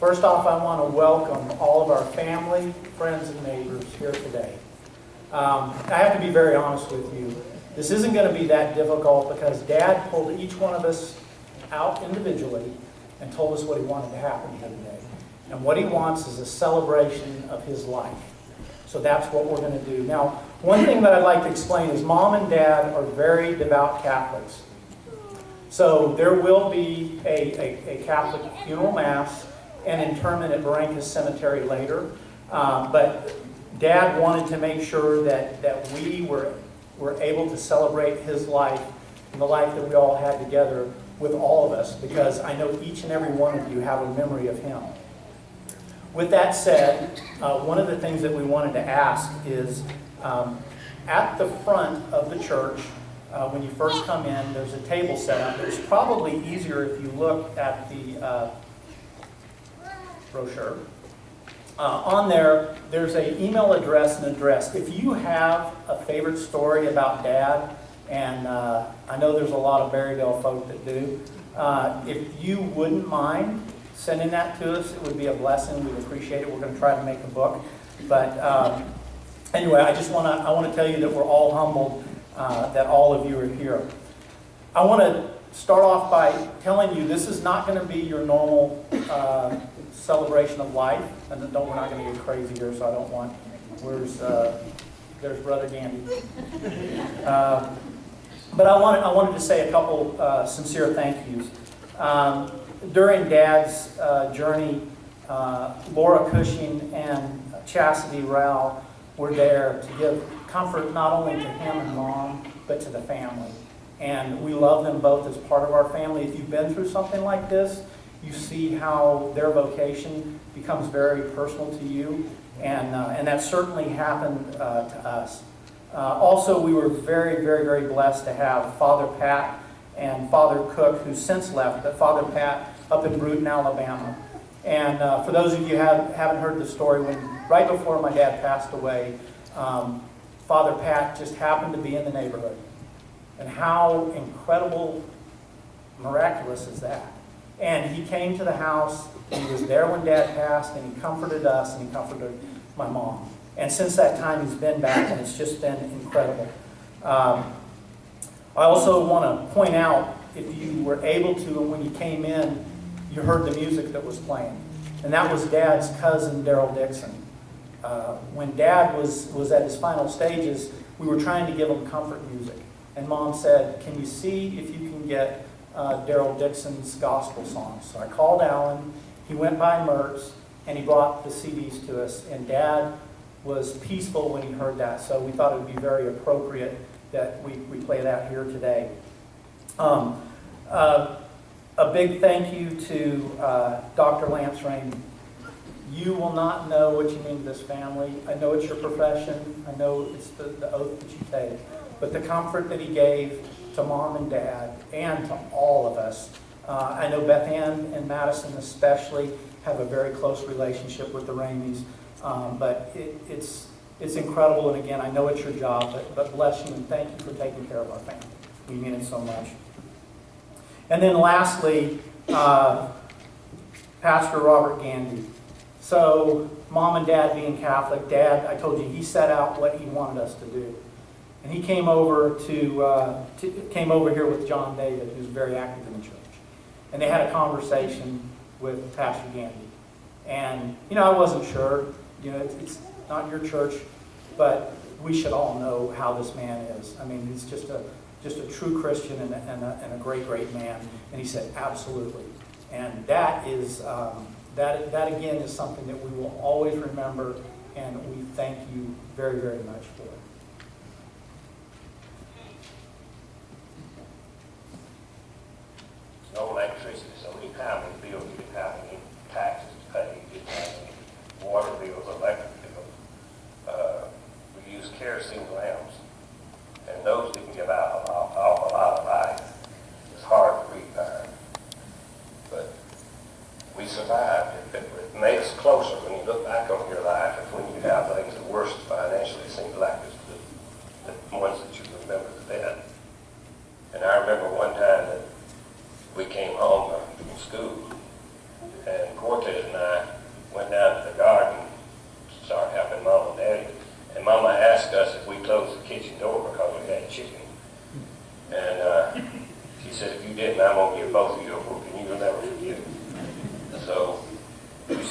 First off, I want to welcome all of our family, friends, and neighbors here today. I have to be very honest with you. This isn't going to be that difficult because Dad pulled each one of us out individually and told us what he wanted to happen here today. And what he wants is a celebration of his life. So that's what we're going to do. Now, one thing that I'd like to explain is Mom and Dad are very devout Catholics. So there will be a Catholic funeral mass and interment at Barrancas Cemetery later. But Dad wanted to make sure that we were able to celebrate his life and the life that we all had together with all of us, because I know each and every one of you have a memory of him. With that said, one of the things that we wanted to ask is, at the front of the church, when you first come in, there's a table set up. It's probably easier if you look at the brochure. On there, there's an email address and address. If you have a favorite story about Dad, and I know there's a lot of Berryville folk that do, if you wouldn't mind sending that to us, it would be a blessing. We'd appreciate it. We're going to try to make a book. But anyway, I want to tell you that we're all humbled that all of you are here. I want to start off by telling you this is not going to be your normal celebration of life. And we're not going to get crazy here, so I don't want... There's Brother Gandy. But I wanted to say a couple sincere thank yous. During Dad's journey, Laura Cushing and Chastity Rao were there to give comfort not only to him and Mom, but to the family. And we love them both as part of our family. If you've been through something like this, you see how their vocation becomes very personal to you. And that certainly happened to us. Also, we were very, very, very blessed to have Father Pat and Father Cook, who's since left, but Father Pat up in Bruton, Alabama. And for those of you who haven't heard the story, right before my dad passed away, Father Pat just happened to be in the neighborhood. And how incredible, miraculous is that? And he came to the house, he was there when Dad passed, and he comforted us, and he comforted my mom. And since that time, he's been back, and it's just been incredible. I also want to point out, if you were able to, and when you came in, you heard the music that was playing. And that was Dad's cousin, Daryl Dixon. When Dad was at his final stages, we were trying to give him comfort music. And Mom said, can you see if you can get Daryl Dixon's gospel songs? So I called Alan, he went by Mertz, and he brought the CDs to us. And Dad was peaceful when he heard that, so we thought it would be very appropriate that we play that here today. A big thank you to Dr. Lance Rainey. You will not know what you mean to this family. I know it's your profession. I know it's the oath that you take. But the comfort that he gave to Mom and Dad and to all of us. I know Beth Ann and Madison especially have a very close relationship with the Raineys. But it's incredible. And again, I know it's your job, but bless you and thank you for taking care of our family. We mean it so much. And then lastly, Pastor Robert Gandy. So Mom and Dad being Catholic, Dad, I told you, he set out what he wanted us to do. And he came over came over here with John David, who's very active in the church. And they had a conversation with Pastor Gandy. And, I wasn't sure. It's not your church, but we should all know how this man is. I mean, he's just a true Christian and a great, great man. And he said, absolutely. And that is, that again is something that we will always remember, and we thank you very, very much for it. No electricity, so we didn't have any bills, we didn't have any taxes to pay, we didn't have any water bills, electric bills. We used kerosene lamps, and those didn't give out a lot of light. It's hard to read. But we survived. It made us closer. When you look back on your life, and when you have things that worst financially, it seems like it's the ones that you remember the best. And I remember one time that we came home from school, and Cortez and I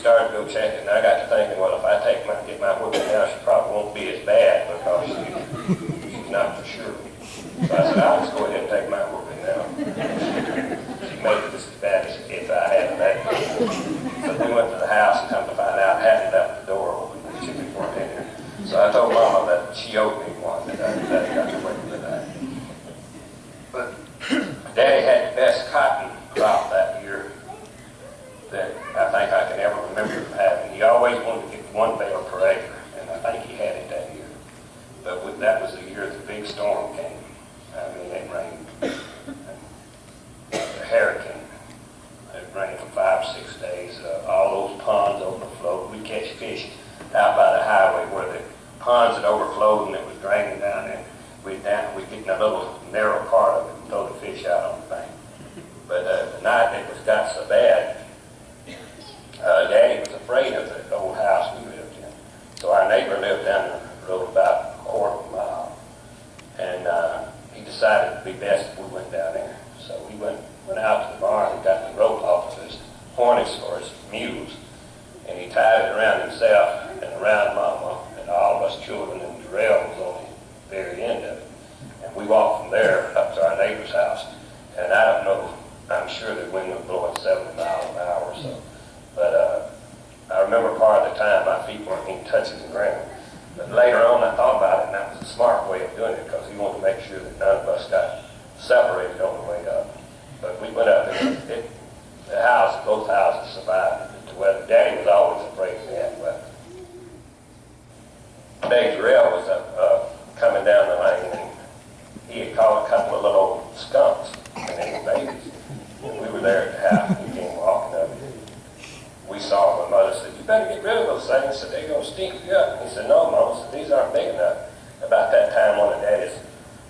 started to go check it, and I got to thinking, well, if I get my whipping now, she probably won't be as bad because she's not for sure. So I said, I'll just go ahead and take my whipping now. She made it just as bad as if I had that. So we went to the house and come to find out, I hadn't left the door open, the chickens weren't in there. So I told Mama that she owed me one, that I got to wait for that. But Daddy had the best cotton crop that year that I think I can ever remember having. He always wanted to get 1 bale per acre, and I think he had it that year. But that was the year the big storm came. I mean, it rained, a hurricane. It rained for 5 or 6 days. All those ponds overflowed. We catch fish out by the highway where the ponds had overflowed and it was draining down there. We'd get in a little narrow part of it and throw the fish out on the bank. But the night it got so bad, Daddy was afraid of the old house we lived in. So our neighbor lived down the road about 1/4 mile. And he decided it would be best if we went down there. So we went out to the barn and got the rope off of his harness or his mules. And he tied it around himself and around Mama and all of us children, and Darrell was on the very end of it. And we walked from there up to our neighbor's house. And I don't know, I'm sure the wind was blowing 70 miles an hour or so. But I remember part of the time my feet weren't even touching the ground. But later on I thought about it, and that was a smart way of doing it because he wanted to make sure that none of us got separated on the way up. But we went up there. The house, both houses survived the weather. Daddy was always afraid of bad weather. Dave Darrell was coming down the lane, and he had caught a couple of little skunks, and they were babies. And we were there at the house, and he came walking up. We saw him. My mother said, "You better get rid of those things, so they're going to stink you up." And he said, "No, Mama, said, these aren't big enough." About that time, one of Daddy's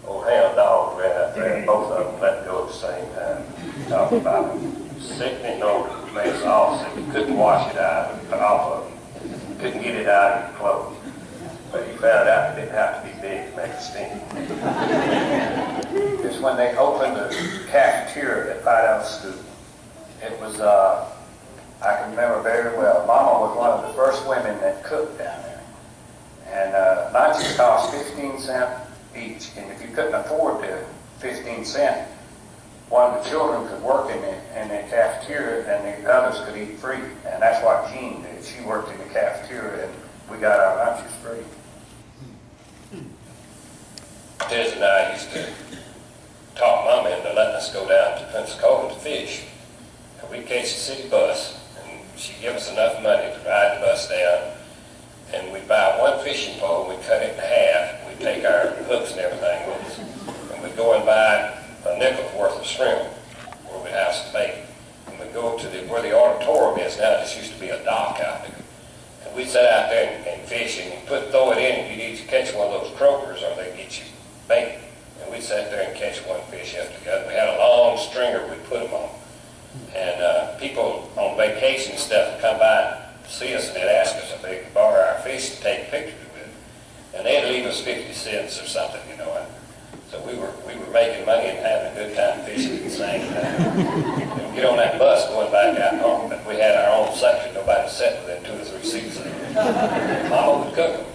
old hound dogs ran up there, and both of them let go at the same time. Talking about them sickening odor, made us all sick. You couldn't wash it out off of them. Couldn't get it out of your clothes. But he found out it didn't have to be big to make it stink. It's when they opened the cafeteria at Fight Out School. It was, I can remember very well. Mama was one of the first women that cooked down there. And lunches cost 15 cents each. And if you couldn't afford the 15 cents, one of the children could work in the cafeteria and the others could eat free. And that's what Jean did. She worked in the cafeteria and we got our lunches free. Tiz and I used to talk Mama into letting us go down to Pensacola to fish. And we'd catch the city bus, and she'd give us enough money to ride the bus down. And we'd buy one fishing pole, we'd cut it in half, we'd take our hooks and everything with us, and we'd go and buy a nickel's worth of shrimp where we'd have some bait. And we'd go to where the auditorium is now. This used to be a dock out there. And we'd sit out there and fish, and you'd throw it in, and you'd either catch one of those croakers or they'd get you bait. And we'd sit there and catch one fish after the other. We had a long stringer we'd put them on. And people on vacation and stuff would come by and see us, and they'd ask us if they could borrow our fish to take pictures with. And they'd leave us 50 cents or something, you know. And so we were making money and having a good time fishing at the same time. And we'd get on that bus going back out home, but we had our own section. Nobody sat within 2 or 3 seats. Mama would cook them.